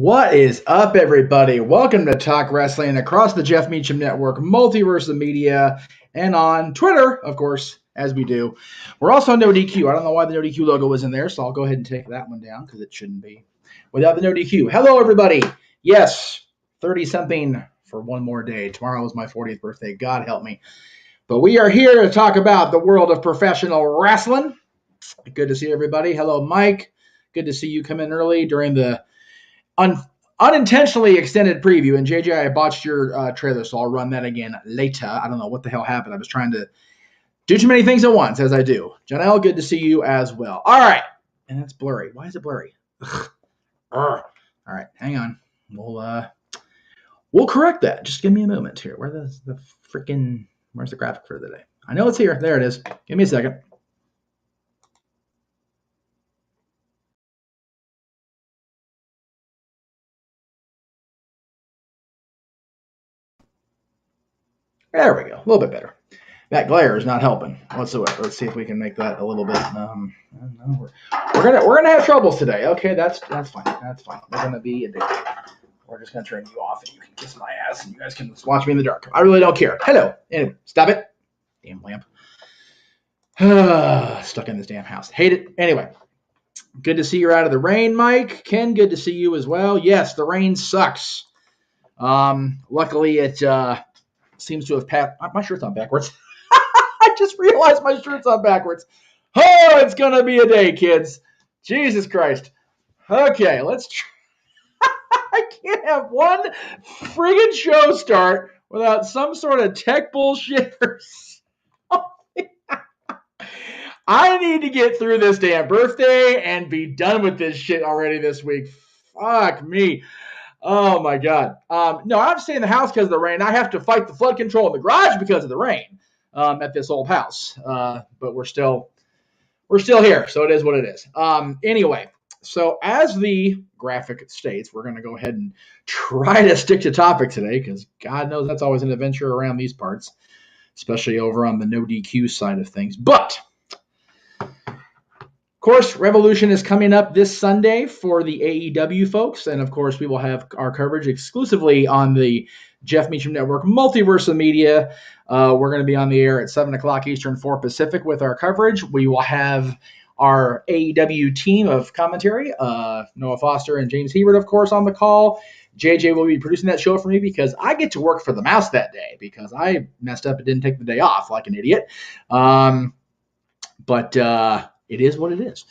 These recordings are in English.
What is up, everybody? Welcome to Talk Wrestling across the Jeff Meacham Network, multiverse of media, and on Twitter, of course, as we do. We're also on No DQ. I don't know why the No DQ logo was in there, so I'll go ahead and take that one down because it shouldn't be without the No DQ. Hello, everybody. Yes, 30-something for one more day. Tomorrow is my 40th birthday. God help me. But we are here to talk about the world of professional wrestling. Good to see everybody. Hello, Mike. Good to see you come in early during the unintentionally extended preview. And JJ, I botched your trailer, so I'll run that again later. I don't know what the hell happened. I was trying to do too many things at once, as I do. Janelle, good to see you as well. All right. And that's blurry. Why is it blurry? All right, hang on. We'll correct that. Just give me a moment here. Where's the graphic for the day? I know it's here. There it is. Give me a second. There we go. A little bit better. That glare is not helping whatsoever. Let's see if we can make that a little bit. We're gonna have troubles today. Okay, that's fine. That's fine. We're gonna be a dick. We're just gonna turn you off, and you can kiss my ass, and you guys can just watch me in the dark. I really don't care. Hello. Anyway, stop it. Damn lamp. Stuck in this damn house. Hate it. Anyway, good to see you're out of the rain, Mike. Ken, good to see you as well. Yes, the rain sucks. Luckily, it seems to have passed. My shirt's on backwards. I just realized my shirt's on backwards. Oh, it's going to be a day, kids. Jesus Christ. Okay, let's try. I can't have one friggin' show start without some sort of tech bullshit or something. I need to get through this damn birthday and be done with this shit already this week. Fuck me. Oh, my God. No, I'm staying in the house because of the rain. I have to fight the flood control in the garage because of the rain at this old house. But we're still here, so it is what it is. Anyway, so as the graphic states, we're going to go ahead and try to stick to topic today because God knows that's always an adventure around these parts, especially over on the no DQ side of things. But of course, Revolution is coming up this Sunday for the AEW folks, and of course, we will have our coverage exclusively on the Jeff Meacham Network Multiverse of Media. We're going to be on the air at 7 o'clock Eastern, 4 Pacific with our coverage. We will have our AEW team of commentary, Noah Foster and James Hebert, of course, on the call. JJ will be producing that show for me because I get to work for the mouse that day because I messed up and didn't take the day off like an idiot. But it is what it is.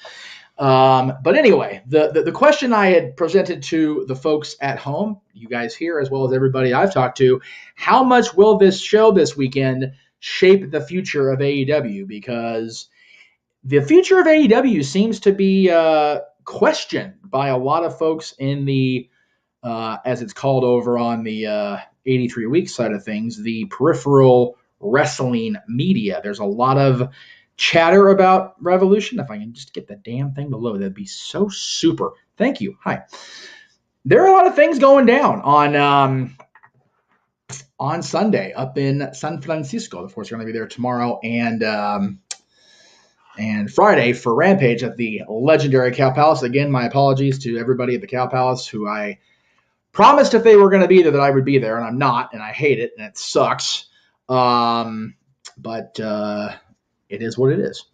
But anyway, the question I had presented to the folks at home, you guys here, as well as everybody I've talked to, how much will this show this weekend shape the future of AEW? Because the future of AEW seems to be questioned by a lot of folks in the, as it's called over on the 83 Weeks side of things, the peripheral wrestling media. There's a lot of chatter about Revolution. If I can just get the damn thing to load, that'd be so super. Thank you. Hi. There are a lot of things going down on Sunday up in San Francisco. Of course, we're going to be there tomorrow and Friday for Rampage at the legendary Cow Palace. Again, my apologies to everybody at the Cow Palace who I promised if they were going to be there that I would be there, and I'm not, and I hate it, and it sucks. But it is what it is.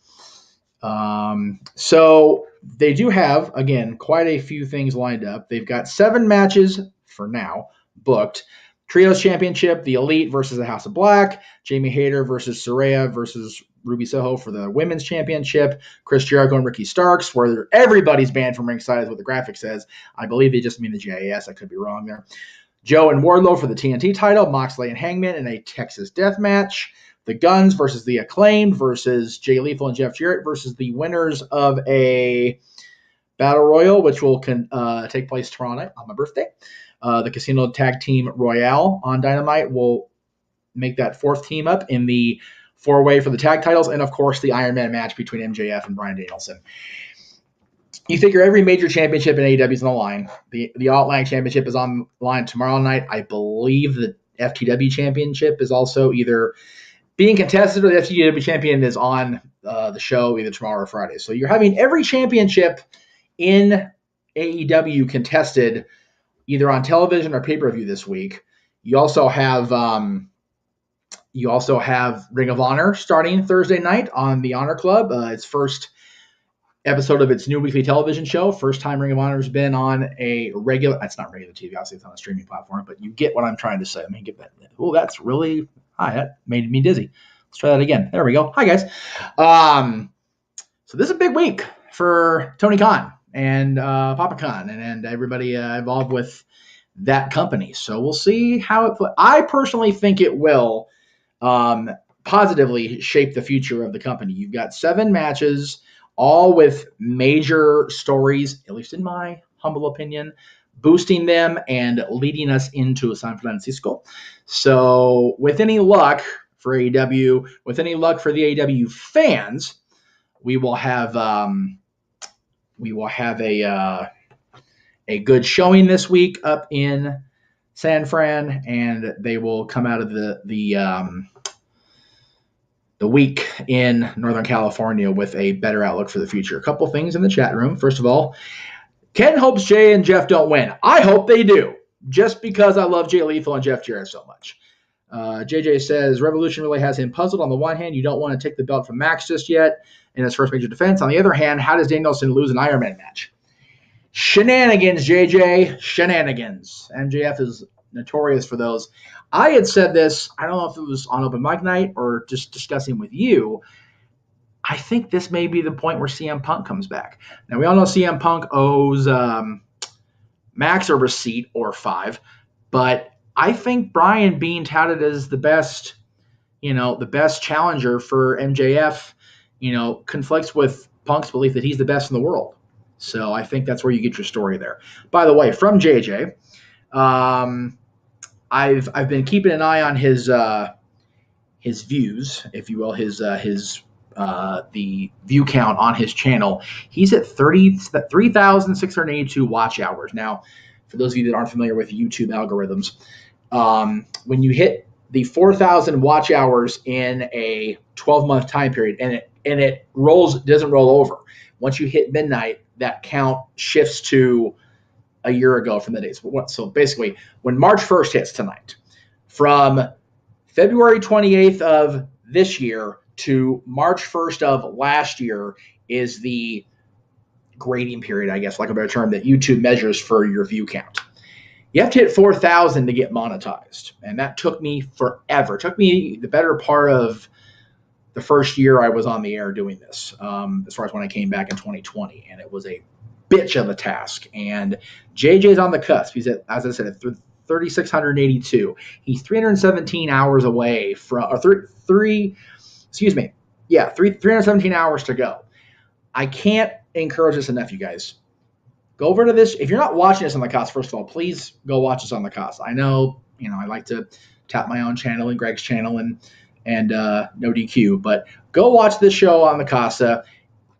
So they do have, again, quite a few things lined up. They've got 7 matches for now booked. Trios Championship, the Elite versus the House of Black, Jamie Hayter versus Saraya versus Ruby Soho for the Women's Championship, Chris Jericho and Ricky Starks, where everybody's banned from ringside is what the graphic says. I believe they just mean the JAS. I could be wrong there. Joe and Wardlow for the TNT title, Moxley and Hangman in a Texas death match. The Guns versus the Acclaimed versus Jay Lethal and Jeff Jarrett versus the winners of a Battle Royal, which will take place tomorrow night on my birthday. The Casino Tag Team Royale on Dynamite will make that 4th team up in the 4-way for the tag titles. And, of course, the Iron Man match between MJF and Bryan Danielson. You figure every major championship in AEW is on the line. The Outland Championship is on the line tomorrow night. I believe the FTW Championship is also either being contested or the FTW champion is on the show either tomorrow or Friday. So you're having every championship in AEW contested either on television or pay-per-view this week. You also have Ring of Honor starting Thursday night on the Honor Club. Its first episode of its new weekly television show. First time Ring of Honor has been on a regular. That's not regular TV. Obviously, it's on a streaming platform. But you get what I'm trying to say. Let me get that. Oh, that's really hi. That made me dizzy. Let's try that again. There we go. Hi guys. So this is a big week for Tony Khan and Papa Khan and everybody involved with that company. So we'll see how it. I personally think it will positively shape the future of the company. You've got 7 matches, all with major stories, at least in my humble opinion, boosting them and leading us into San Francisco. So with any luck for AEW, with any luck for the AEW fans, we will have a good showing this week up in San Fran, and they will come out of the week in Northern California with a better outlook for the future. A couple things in the chat room. First of all, Ken hopes Jay and Jeff don't win. I hope they do, just because I love Jay Lethal and Jeff Jarrett so much. JJ says, Revolution really has him puzzled. On the one hand, you don't want to take the belt from Max just yet in his first major defense. On the other hand, how does Danielson lose an Iron Man match? Shenanigans, JJ. Shenanigans. MJF is notorious for those. I had said this, I don't know if it was on open mic night or just discussing with you. I think this may be the point where CM Punk comes back. Now, we all know CM Punk owes Max a receipt or 5, but I think Brian being touted as the best challenger for MJF, conflicts with Punk's belief that he's the best in the world. So I think that's where you get your story there. By the way, from JJ, I've been keeping an eye on his views, if you will, the view count on his channel. He's at 3,682 watch hours. Now, for those of you that aren't familiar with YouTube algorithms, when you hit the 4,000 watch hours in a 12-month time period, and it doesn't roll over. Once you hit midnight, that count shifts to a year ago from the date. So basically, when March 1st hits tonight, from February 28th of this year to March 1st of last year is the grading period, I guess, like a better term, that YouTube measures for your view count. You have to hit 4,000 to get monetized, and that took me forever. It took me the better part of the first year I was on the air doing this, as far as when I came back in 2020, and it was a bitch of a task. And JJ's on the cusp. He's at, as I said, at 3,682. He's 317 hours away from, or 317 hours to go. I can't encourage this enough, you guys. Go over to this. If you're not watching this on the Cast, first of all, please go watch this on the Cast. I know, I like to tap my own channel and Greg's channel and No DQ, but go watch this show on the Casa.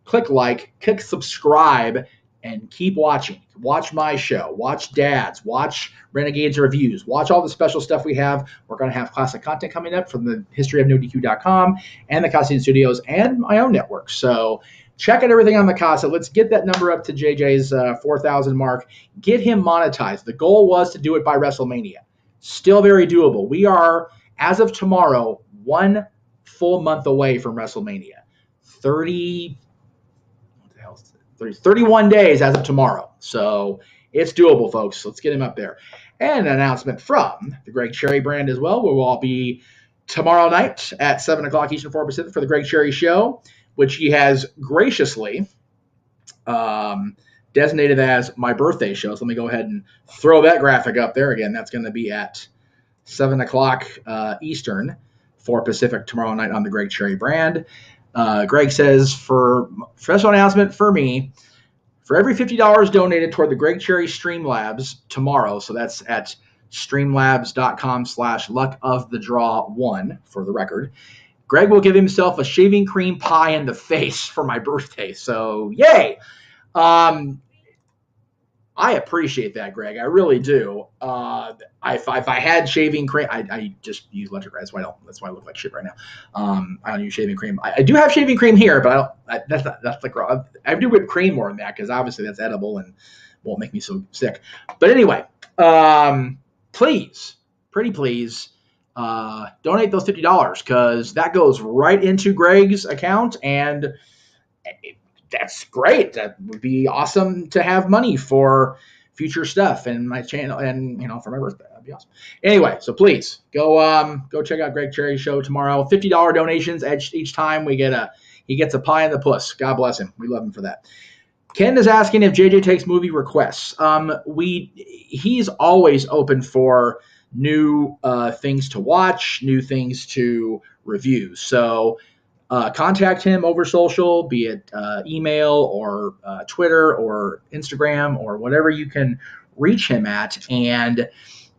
Click like, click subscribe, and keep watching. Watch my show. Watch Dad's. Watch Renegades Reviews. Watch all the special stuff we have. We're going to have classic content coming up from the historyofnodq.com and the Casa Studios and my own network. So check out everything on the Casa. Let's get that number up to JJ's 4,000 mark. Get him monetized. The goal was to do it by WrestleMania. Still very doable. We are, as of tomorrow, 1 full month away from WrestleMania. 31 days as of tomorrow. So it's doable, folks. Let's get him up there. And an announcement from the Greg Cherry brand as well. We will all be tomorrow night at 7 o'clock Eastern, 4 Pacific for the Greg Cherry Show, which he has graciously designated as my birthday show. So let me go ahead and throw that graphic up there. Again, that's going to be at 7 o'clock Eastern, 4 Pacific tomorrow night on the Greg Cherry brand. Greg says, for special announcement for me, for every $50 donated toward the Greg Cherry Streamlabs tomorrow, so that's at streamlabs.com/luckofthedraw1 for the record, Greg will give himself a shaving cream pie in the face for my birthday. So, yay! I appreciate that, Greg. I really do. If I had shaving cream, I just use electric. That's why I look like shit right now. I don't use shaving cream. I do have shaving cream here, but that's the I do whipped cream more than that because obviously that's edible, and won't make me so sick. But anyway, please, pretty please, donate those $50 because that goes right into Greg's account, and that's great. That would be awesome to have money for future stuff and my channel, and for my birthday. That'd be awesome. Anyway, so please go check out Greg Cherry's show tomorrow. $50 donations each time. He gets a pie in the puss. God bless him. We love him for that. Ken is asking if JJ takes movie requests. He's always open for new things to watch, new things to review. So contact him over social, be it email or Twitter or Instagram or whatever you can reach him at. And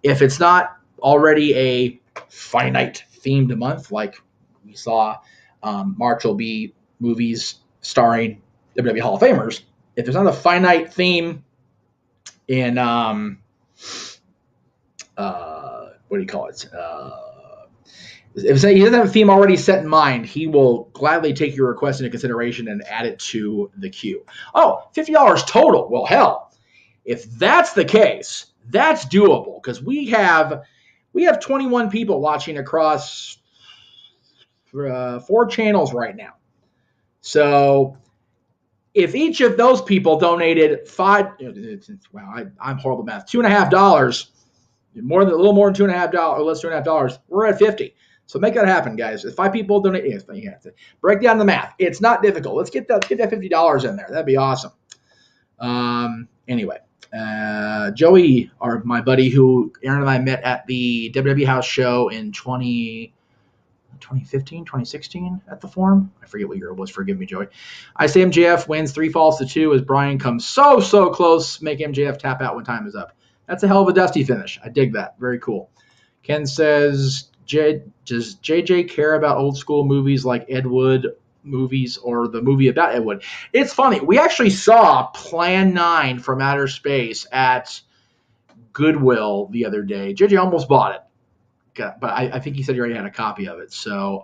if it's not already a finite themed month, like we saw, March will be movies starring WWE Hall of Famers. If there's not a finite theme in what do you call it? If he doesn't have a theme already set in mind, he will gladly take your request into consideration and add it to the queue. Oh, $50 total. Well, hell, if that's the case, that's doable because we have 21 people watching across 4 channels right now. So if each of those people donated I'm horrible at math, $2.50, a little more than $2.50, or less than $2.50, we're at 50. So make that happen, guys. If 5 people donate, you have to break down the math. It's not difficult. Let's get that $50 in there. That'd be awesome. Anyway, Joey, my buddy who Aaron and I met at the WWE House show in 2015, 2016 at the Forum. I forget what year it was. Forgive me, Joey. I say MJF wins 3 falls to 2 as Brian comes so close. Make MJF tap out when time is up. That's a hell of a dusty finish. I dig that. Very cool. Ken says, does JJ care about old school movies like Ed Wood movies or the movie about Ed Wood? It's funny. We actually saw Plan 9 from Outer Space at Goodwill the other day. JJ almost bought it. But I think he said he already had a copy of it. So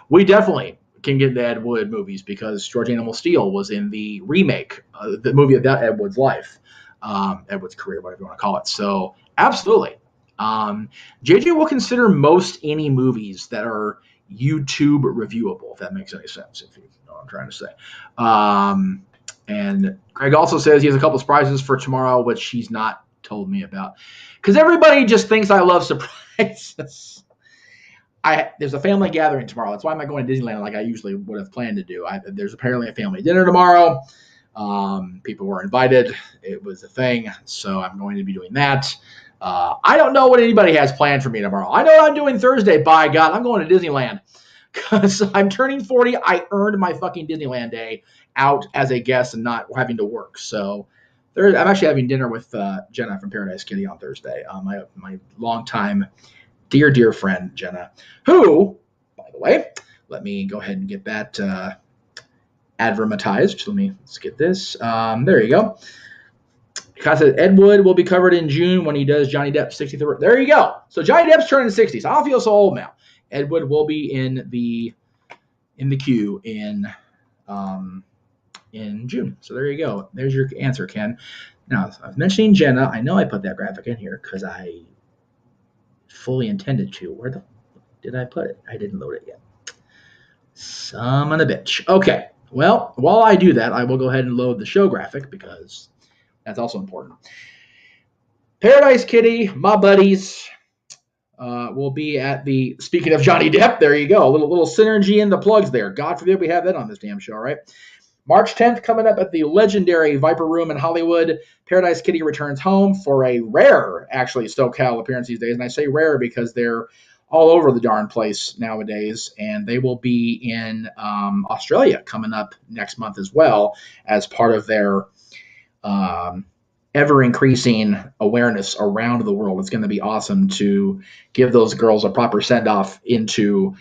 we definitely can get the Ed Wood movies because George Animal Steel was in the remake, the movie about Ed Wood's life, Ed Wood's career, whatever you want to call it. So absolutely. JJ will consider most any movies that are YouTube reviewable, if that makes any sense, if you know what I'm trying to say. And Greg also says he has a couple surprises for tomorrow, which he's not told me about. Because everybody just thinks I love surprises. There's a family gathering tomorrow. That's why I'm not going to Disneyland like I usually would have planned to do. There's apparently a family dinner tomorrow. People were invited. It was a thing. So I'm going to be doing that. I don't know what anybody has planned for me tomorrow. I know what I'm doing Thursday. By God, I'm going to Disneyland. Because I'm turning 40. I earned my fucking Disneyland day out as a guest and not having to work. So I'm actually having dinner with Jenna from Paradise Kitty on Thursday. My longtime dear friend, Jenna, who, by the way, let me go ahead and get that advertised. Let's get this. There you go. Because Ed Wood will be covered in June when he does Johnny Depp's 60th. There you go. So Johnny Depp's turning 60. So I don't feel so old now. Ed Wood will be in the queue in June. So there you go. There's your answer, Ken. Now, I was mentioning Jenna. I know I put that graphic in here because I fully intended to. Where the did I put it? I didn't load it yet. Son of a bitch. Okay. Well, while I do that, I will go ahead and load the show graphic because that's also important. Paradise Kitty, my buddies, will be at the, speaking of Johnny Depp, there you go. A little synergy in the plugs there. God forbid we have that on this damn show, right? March 10th, coming up at the legendary Viper Room in Hollywood. Paradise Kitty returns home for a rare, actually, SoCal appearance these days. And I say rare because they're all over the darn place nowadays. And they will be in Australia coming up next month as well as part of their ever-increasing awareness around the world. It's going to be awesome to give those girls a proper send-off into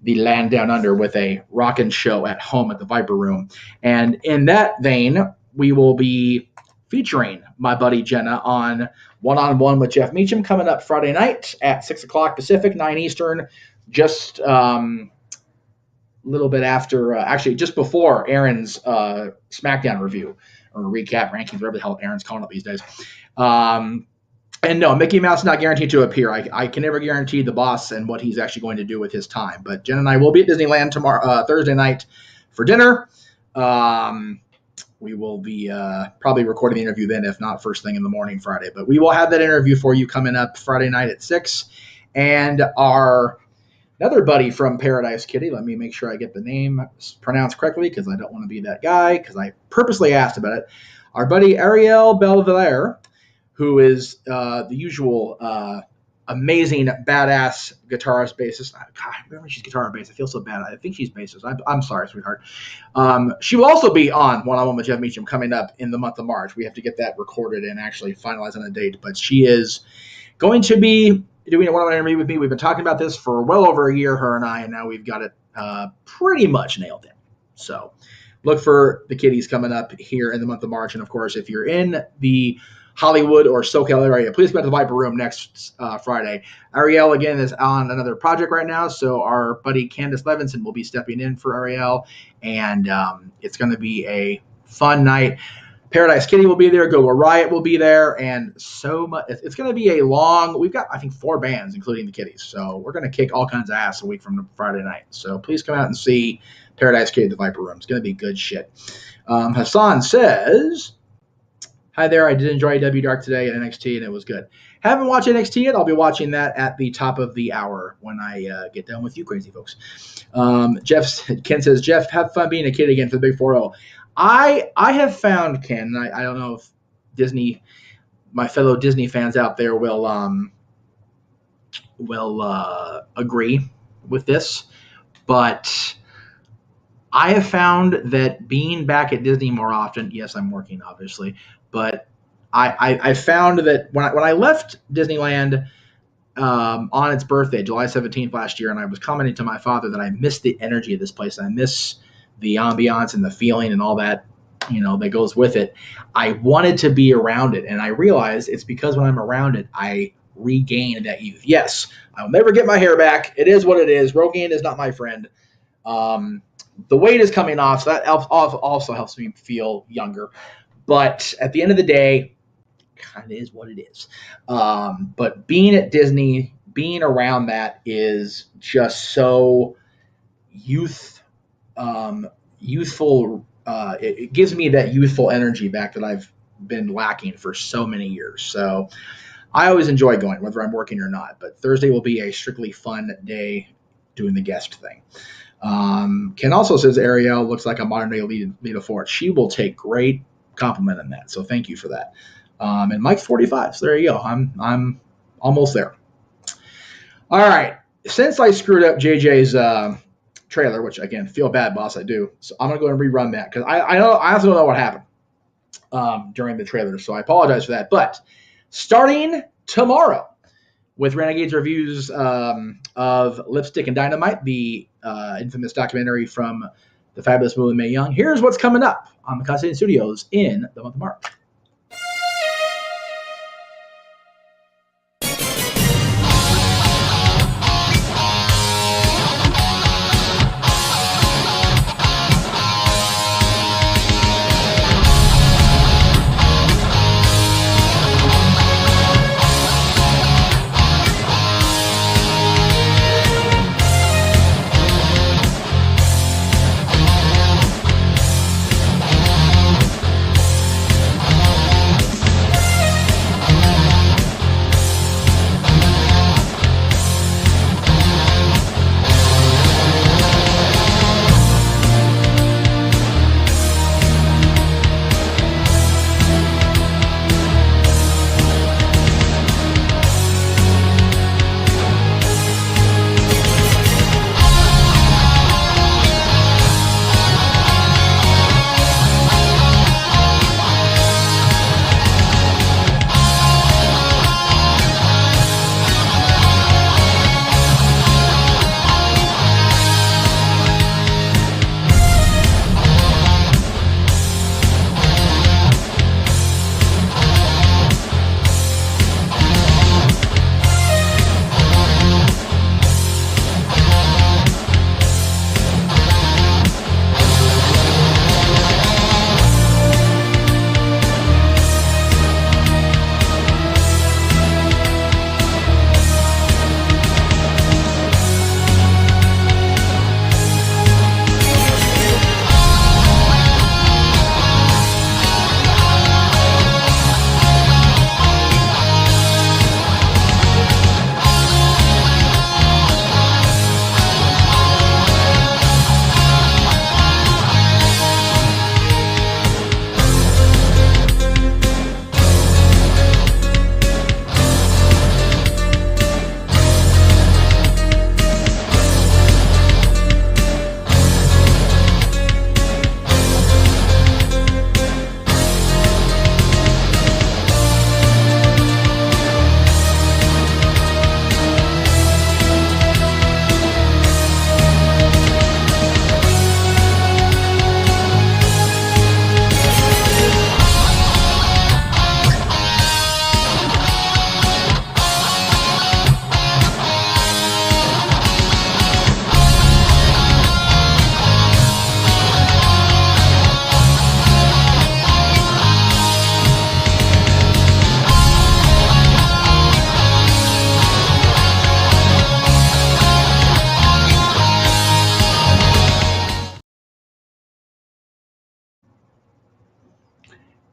the land down under with a rockin' show at home at the Viper Room. And in that vein, we will be featuring my buddy Jenna on One-on-One with Jeff Meacham coming up Friday night at 6 o'clock Pacific, 9 Eastern, just a little bit after, actually just before Aaron's SmackDown review. or recap rankings, whatever the hell Aaron's calling it these days. And no, Mickey Mouse is not guaranteed to appear. I can never guarantee the boss and what he's actually going to do with his time. But Jen and I will be at Disneyland tomorrow, Thursday night for dinner. We will be probably recording the interview then, if not first thing in the morning Friday. But we will have that interview for you coming up Friday night at 6. And another buddy from Paradise Kitty, let me make sure I get the name pronounced correctly because I don't want to be that guy because I purposely asked about it. Our buddy Ariel Belvedere, who is the usual amazing, badass guitarist, bassist. God, I remember she's guitar and bass. I feel so bad. I think she's bassist. I'm sorry, sweetheart. She will also be on One-on-One with Jeff Meacham coming up in the month of March. We have to get that recorded and actually finalize on a date. But she is going to be doing a one-on-one interview with me. We've been talking about this for well over a year, her and I, and now we've got it pretty much nailed in. So look for the kitties coming up here in the month of March. And, of course, if you're in the Hollywood or SoCal area, please come to the Viper Room next Friday. Ariel, again, is on another project right now, so our buddy Candace Levinson will be stepping in for Ariel, and it's going to be a fun night. Paradise Kitty will be there, Go Riot will be there, and so much. It's going to be a long – we've got, I think, 4 bands, including the kitties, so we're going to kick all kinds of ass a week from Friday night. So please come out and see Paradise Kitty at the Viper Room. It's going to be good shit. Hassan says – hi there, I did enjoy W Dark today at NXT, and it was good. Haven't watched NXT yet. I'll be watching that at the top of the hour when I get done with you crazy folks. Ken says, Jeff, have fun being a kid again for the Big 4-0. I have found, Ken, and I don't know if Disney, my fellow Disney fans out there will agree with this, but I have found that being back at Disney more often, yes, I'm working, obviously, but I found that when I left Disneyland on its birthday, July 17th last year, and I was commenting to my father that I miss the energy of this place. I miss the ambiance and the feeling and all that, that goes with it. I wanted to be around it, and I realized it's because when I'm around it, I regain that youth. Yes, I'll never get my hair back. It is what it is. Rogaine is not my friend. The weight is coming off, so that also helps me feel younger. But at the end of the day, kind of is what it is. But being at Disney, being around that is just so youthful. It gives me that youthful energy back that I've been lacking for so many years. So I always enjoy going, whether I'm working or not. But Thursday will be a strictly fun day doing the guest thing. Ken also says Ariel looks like a modern day Lita Ford. She will take great compliment on that. So thank you for that. And Mike's 45. So there you go. I'm almost there. All right. Since I screwed up JJ's trailer, which again, feel bad, boss, I do. So I'm gonna go and rerun that because I also don't know what happened during the trailer. So I apologize for that. But starting tomorrow with Renegade's reviews of Lipstick and Dynamite, the infamous documentary from the fabulous movie Mae Young. Here's what's coming up on the Constantine Studios in the month of March.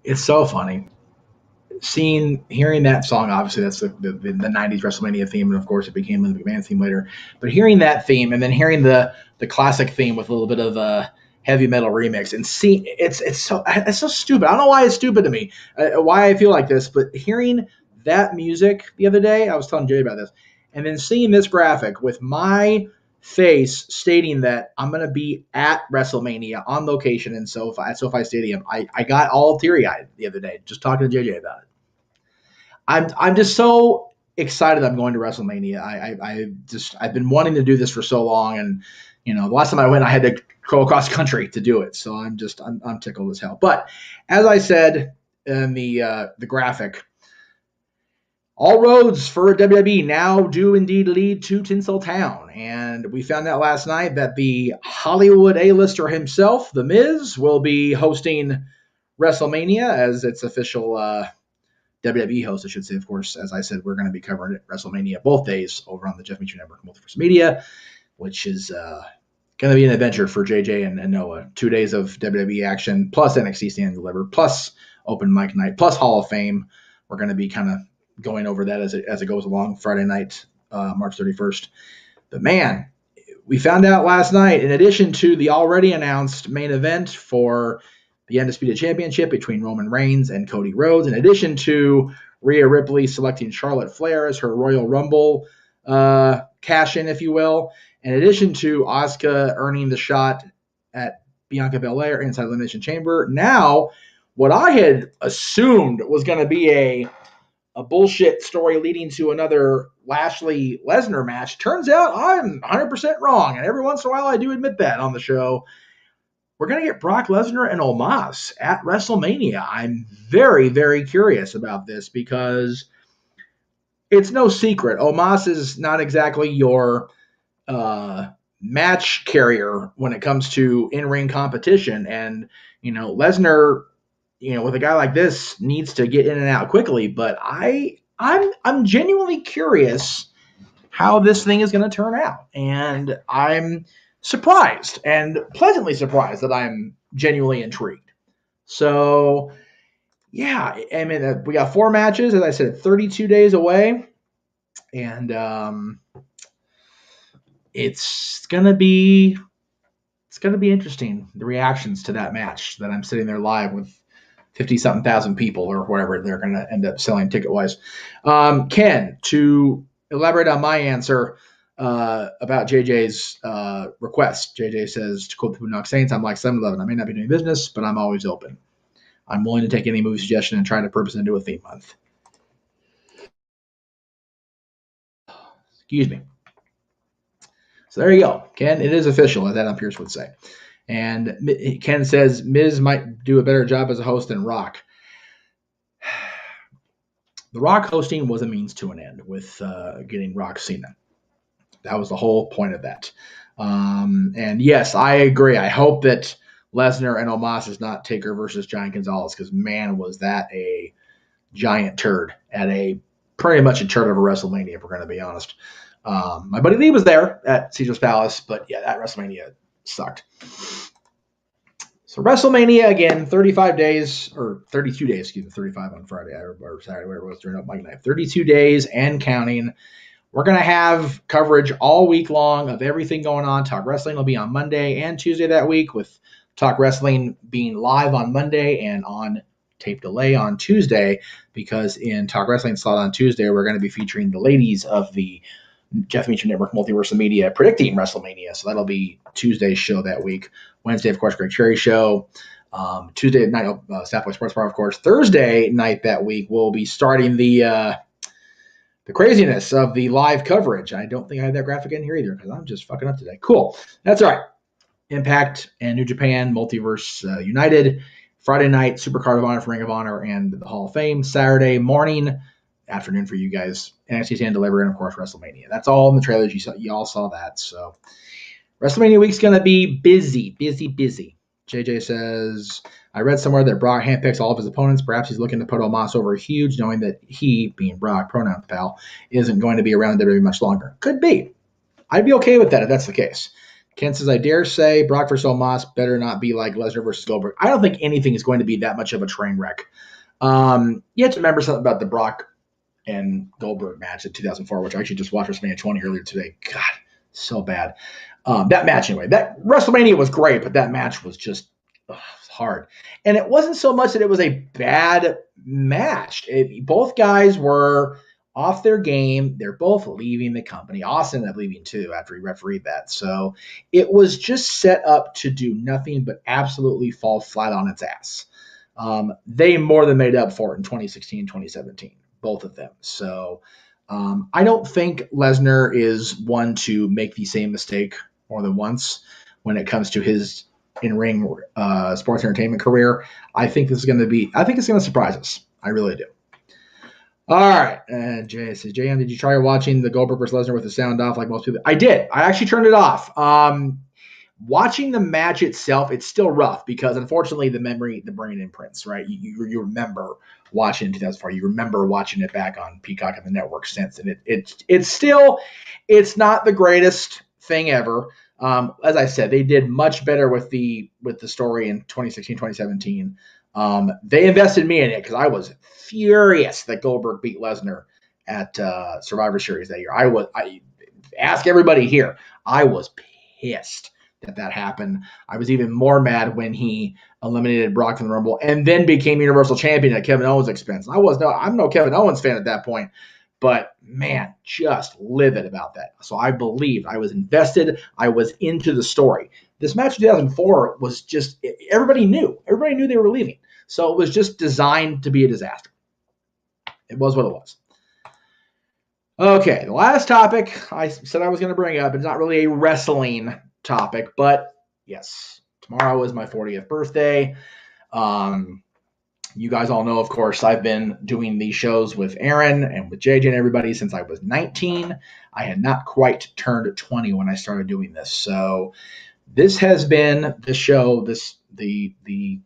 It's so funny. Hearing that song, obviously that's the 90s WrestleMania theme, and of course it became the McMahon theme later. But hearing that theme and then hearing the classic theme with a little bit of a heavy metal remix, and see it's so stupid. I don't know why it's stupid to me, why I feel like this, but hearing that music the other day, I was telling Jay about this, and then seeing this graphic with my face stating that I'm going to be at WrestleMania on location in SoFi Stadium. I got all teary eyed the other day just talking to JJ about it. I'm just so excited I'm going to WrestleMania. I've been wanting to do this for so long, and the last time I went, I had to go across country to do it. So I'm tickled as hell. But as I said in the graphic, all roads for WWE now do indeed lead to Tinseltown, and we found out last night that the Hollywood A-lister himself, The Miz, will be hosting WrestleMania as its official WWE host, I should say. Of course, as I said, we're going to be covering it, WrestleMania both days over on the Jeff Meacham Network Multiverse Media, which is going to be an adventure for JJ and Noah. 2 days of WWE action, plus NXT Stand and Deliver, plus open mic night, plus Hall of Fame. We're going to be kind of going over that as it goes along. Friday night, March 31st. But man, we found out last night, in addition to the already announced main event for the Undisputed Championship between Roman Reigns and Cody Rhodes, in addition to Rhea Ripley selecting Charlotte Flair as her Royal Rumble cash-in, if you will, in addition to Asuka earning the shot at Bianca Belair inside Elimination Chamber, now what I had assumed was going to be a bullshit story leading to another Lashley Lesnar match, turns out I'm 100% wrong, and every once in a while I do admit that on the show. We're going to get Brock Lesnar and Omos at WrestleMania. I'm very, very curious about this because it's no secret. Omos is not exactly your match carrier when it comes to in-ring competition. And, Lesnar, with a guy like this, needs to get in and out quickly. But I'm genuinely curious how this thing is going to turn out. And I'm surprised and pleasantly surprised that I'm genuinely intrigued. So, yeah, I mean, we got 4 matches, as I said, 32 days away. And it's going to be interesting, the reactions to that match, that I'm sitting there live with 50-something thousand people or whatever they're going to end up selling ticket-wise. Ken, to elaborate on my answer about JJ's request. JJ says, to quote the Boondock Saints, I'm like 7-Eleven. I may not be doing business, but I'm always open. I'm willing to take any movie suggestion and try to purpose into a theme month. Excuse me. So there you go, Ken. It is official, as Adam Pearce would say. And Ken says Miz might do a better job as a host than Rock. The Rock hosting was a means to an end with getting Rock Cena. That was the whole point of that. And yes, I agree. I hope that Lesnar and Omos is not Taker versus Giant Gonzalez, because man, was that a giant turd at pretty much a turd of a WrestleMania, if we're going to be honest. My buddy Lee was there at Caesar's Palace, but yeah, that WrestleMania sucked. So WrestleMania, again, 35 days, or 32 days, excuse me, 35 on Friday or Saturday, whatever it was, during Open Mic Night. 32 days and counting. We're going to have coverage all week long of everything going on. Talk Wrestling will be on Monday and Tuesday that week, with Talk Wrestling being live on Monday and on tape delay on Tuesday, because in Talk Wrestling slot on Tuesday, we're going to be featuring the ladies of the Jeff Meacham Network Multiverse Media predicting WrestleMania. So that'll be Tuesday's show that week. Wednesday, of course, Greg Cherry show. Tuesday night, Southwest Sports Bar, of course. Thursday night that week, we'll be starting the craziness of the live coverage. I don't think I have that graphic in here either, because I'm just fucking up today. Cool. That's all right. Impact and New Japan Multiverse United. Friday night, Supercard of Honor for Ring of Honor and the Hall of Fame. Saturday morning, afternoon for you guys, NXT Stand Deliver, and of course WrestleMania. That's all in the trailers. You all saw that. So WrestleMania week's gonna be busy. JJ says, I read somewhere that Brock handpicks all of his opponents. Perhaps he's looking to put Omos over huge, knowing that he, being Brock, pronoun pal, isn't going to be around WWE much longer. Could be. I'd be okay with that if that's the case. Ken says, I dare say Brock versus Omos better not be like Lesnar versus Goldberg. I don't think anything is going to be that much of a train wreck. You have to remember something about the Brock and Goldberg match in 2004, which I actually just watched WrestleMania 20 earlier today. God, so bad. That match, anyway. That WrestleMania was great, but that match was just hard. And it wasn't so much that it was a bad match. Both guys were off their game. They're both leaving the company. Austin ended up leaving too after he refereed that. So it was just set up to do nothing but absolutely fall flat on its ass. They more than made up for it in 2016, 2017, both of them. So I don't think Lesnar is one to make the same mistake more than once when it comes to his in-ring sports entertainment career. I think it's going to surprise us. I really do. All right. Jay says, JM, did you try watching the Goldberg versus Lesnar with the sound off like most people? I did. I actually turned it off. Watching the match itself, it's still rough because unfortunately the brain imprints, right? You remember watching in 2004. You remember watching it back on Peacock and the network since. And it's not the greatest thing ever. As I said, they did much better with the story in 2016, 2017. They invested me in it because I was furious that Goldberg beat Lesnar at Survivor Series that year. I ask everybody here. I was pissed that happened. I was even more mad when he eliminated Brock from the Rumble and then became Universal Champion at Kevin Owens' expense. I'm no Kevin Owens fan at that point, but man, just livid about that. So I believed, I was invested, I was into the story. This match in 2004 was just, everybody knew they were leaving. So it was just designed to be a disaster. It was what it was. Okay, the last topic I said I was going to bring up, it's not really a wrestling topic, but yes, tomorrow is my 40th birthday. You guys all know, of course, I've been doing these shows with Aaron and with JJ and everybody since I was 19. I had not quite turned 20 when I started doing this. So this has been the show, the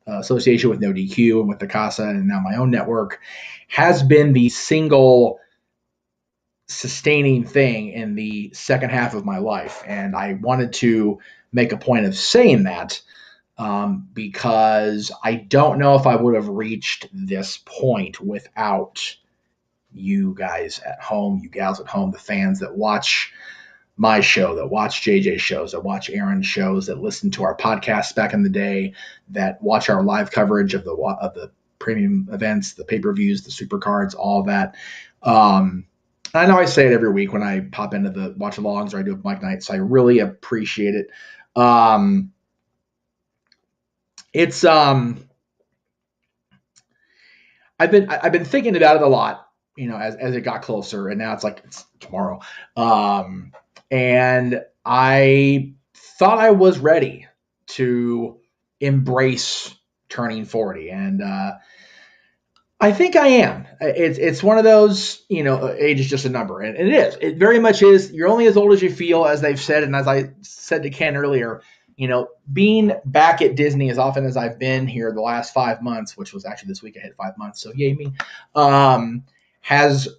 association with No DQ and with the Casa and now my own network has been the single sustaining thing in the second half of my life. And I wanted to make a point of saying that because I don't know if I would have reached this point without you guys at home, you gals at home, the fans that watch my show, that watch JJ's shows, that watch Aaron's shows, that listen to our podcasts back in the day, that watch our live coverage of the premium events, the pay-per-views, the super cards, all that. I know I say it every week when I pop into the watch alongs or I do a Mike night, so I really appreciate it. I've been thinking about it a lot, as it got closer, and now it's tomorrow. And I thought I was ready to embrace turning 40, and I think I am. It's one of those, age is just a number, and it is. It very much is. You're only as old as you feel, as they've said, and as I said to Ken earlier, being back at Disney as often as I've been here the last 5 months, which was actually this week I hit 5 months, so yay me, has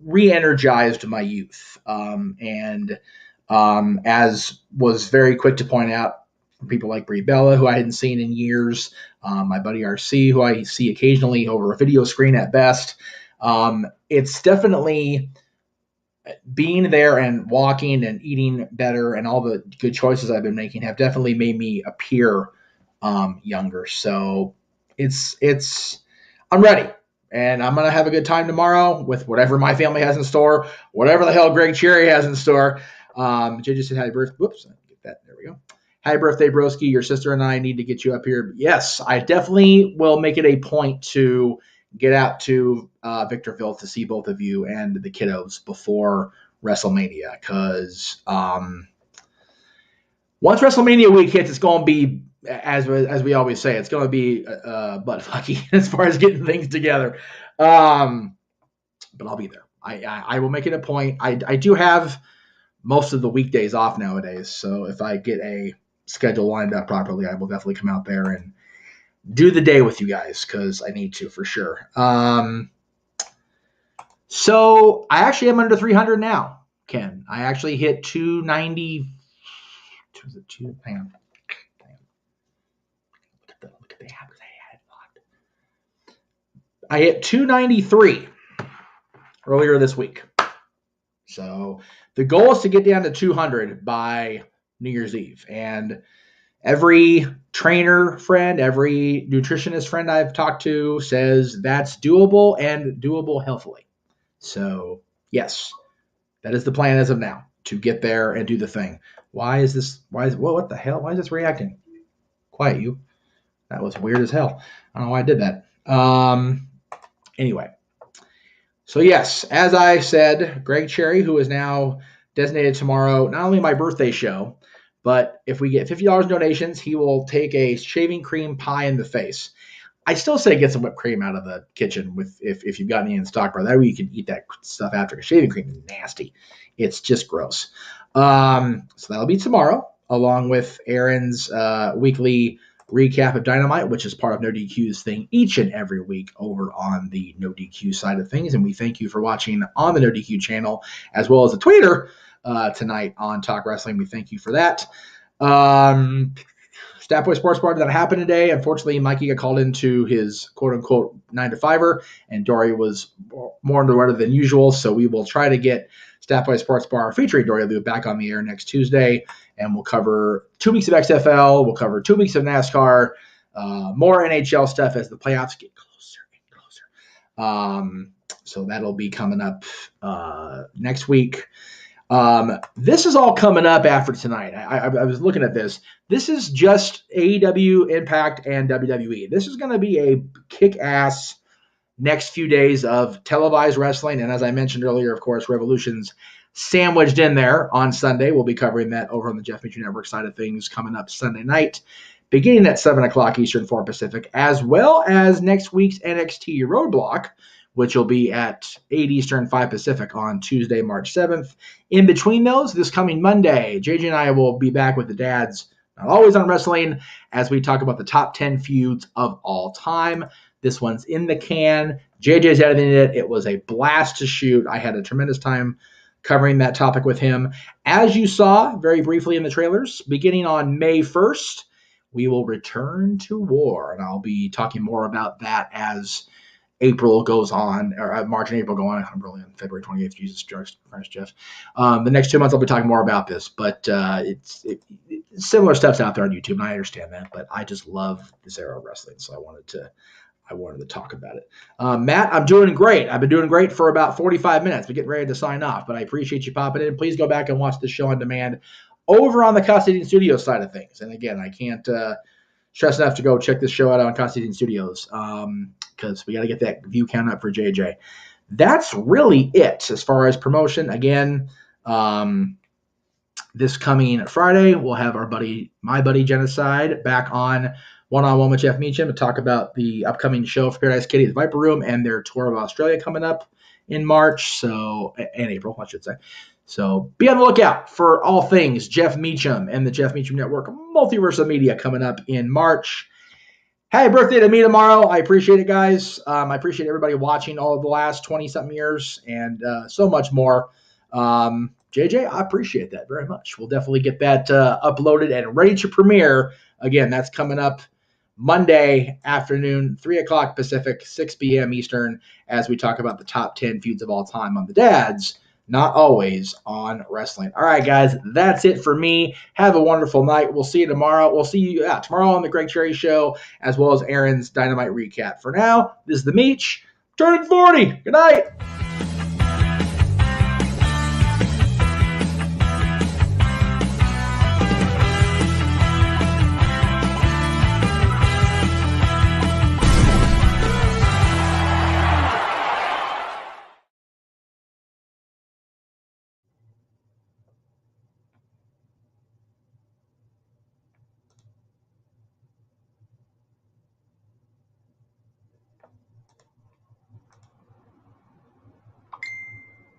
re-energized my youth. And as was very quick to point out, from people like Brie Bella, who I hadn't seen in years, my buddy RC, who I see occasionally over a video screen at best. It's definitely being there and walking and eating better and all the good choices I've been making have definitely made me appear younger. So I'm ready. And I'm going to have a good time tomorrow with whatever my family has in store, whatever the hell Greg Cherry has in store. JJ said happy birthday. Whoops, get that. There we go. Happy birthday, broski. Your sister and I need to get you up here. Yes, I definitely will make it a point to get out to Victorville to see both of you and the kiddos before WrestleMania. Because once WrestleMania week hits, it's going to be, as we always say, it's going to be butt fucky as far as getting things together. But I'll be there. I will make it a point. I do have most of the weekdays off nowadays, so if I get a schedule lined up properly, I will definitely come out there and do the day with you guys because I need to for sure. So I actually am under 300 now, Ken. I actually hit 290. Was it 2? Hang on. Look at the app because I had it locked. I hit 293 earlier this week. So the goal is to get down to 200 by New Year's Eve. And every trainer friend, every nutritionist friend I've talked to says that's doable and doable healthily. So, yes, that is the plan as of now, to get there and do the thing. What the hell? Why is this reacting? Quiet, you. That was weird as hell. I don't know why I did that. Anyway. So, yes, as I said, Greg Cherry, who is now designated tomorrow, not only my birthday show, but if we get $50 donations, he will take a shaving cream pie in the face. I still say get some whipped cream out of the kitchen if you've got any in stock, bro. That way you can eat that stuff after. Shaving cream is nasty. It's just gross. So that'll be tomorrow, along with Aaron's weekly recap of Dynamite, which is part of No DQ's thing each and every week over on the No DQ side of things. And we thank you for watching on the No DQ channel, as well as the Twitter tonight on Talk Wrestling. We thank you for that. Statboy Sports Bar that happened today. Unfortunately, Mikey got called into his quote-unquote 9-to-5er, and Dory was more under the weather than usual, so we will try to get Statboy Sports Bar featuring Dory Lou back on the air next Tuesday, and we'll cover 2 weeks of XFL, we'll cover 2 weeks of NASCAR, more NHL stuff as the playoffs get closer and closer. So that'll be coming up next week. This is all coming up after tonight. I was looking at this. This is just AEW, Impact, and WWE. This is going to be a kick-ass next few days of televised wrestling. And as I mentioned earlier, of course, Revolution's sandwiched in there on Sunday. We'll be covering that over on the Jeff Meacham Network side of things coming up Sunday night, beginning at 7 o'clock Eastern, 4 Pacific, as well as next week's NXT Roadblock, which will be at 8 Eastern, 5 Pacific on Tuesday, March 7th. In between those, this coming Monday, JJ and I will be back with the dads, not always on wrestling, as we talk about the top 10 feuds of all time. This one's in the can. JJ's editing it. It was a blast to shoot. I had a tremendous time covering that topic with him. As you saw very briefly in the trailers, beginning on May 1st, we will return to war, and I'll be talking more about that as April goes on, or March and April go on. I'm really on February 28th. Jesus Christ, Jeff. The next 2 months, I'll be talking more about this, but it's similar stuff's out there on YouTube, and I understand that, but I just love this era of wrestling, so I wanted to talk about it. Matt, I'm doing great. I've been doing great for about 45 minutes. We're getting ready to sign off, but I appreciate you popping in. Please go back and watch the show on demand over on the Constantine Studios side of things. And again, I can't stress enough to go check this show out on Constantine Studios because we got to get that view count up for JJ. That's really it as far as promotion. Again, this coming Friday, we'll have my buddy Genocide back on one-on-one with Jeff Meacham to talk about the upcoming show for Paradise Kitty, the Viper Room, and their tour of Australia coming up in March, and April, I should say. So be on the lookout for all things Jeff Meacham and the Jeff Meacham Network Multiverse of Media coming up in March. Happy birthday to me tomorrow. I appreciate it, guys. I appreciate everybody watching all of the last 20-something years and so much more. JJ, I appreciate that very much. We'll definitely get that uploaded and ready to premiere. Again, that's coming up Monday afternoon, 3 o'clock Pacific, 6 p.m. Eastern, as we talk about the top 10 feuds of all time on the Dads, not always on wrestling. All right, guys, that's it for me. Have a wonderful night. We'll see you tomorrow. We'll see you tomorrow on the Greg Cherry Show, as well as Aaron's Dynamite recap. For now, this is the Meach, turning 40. Good night.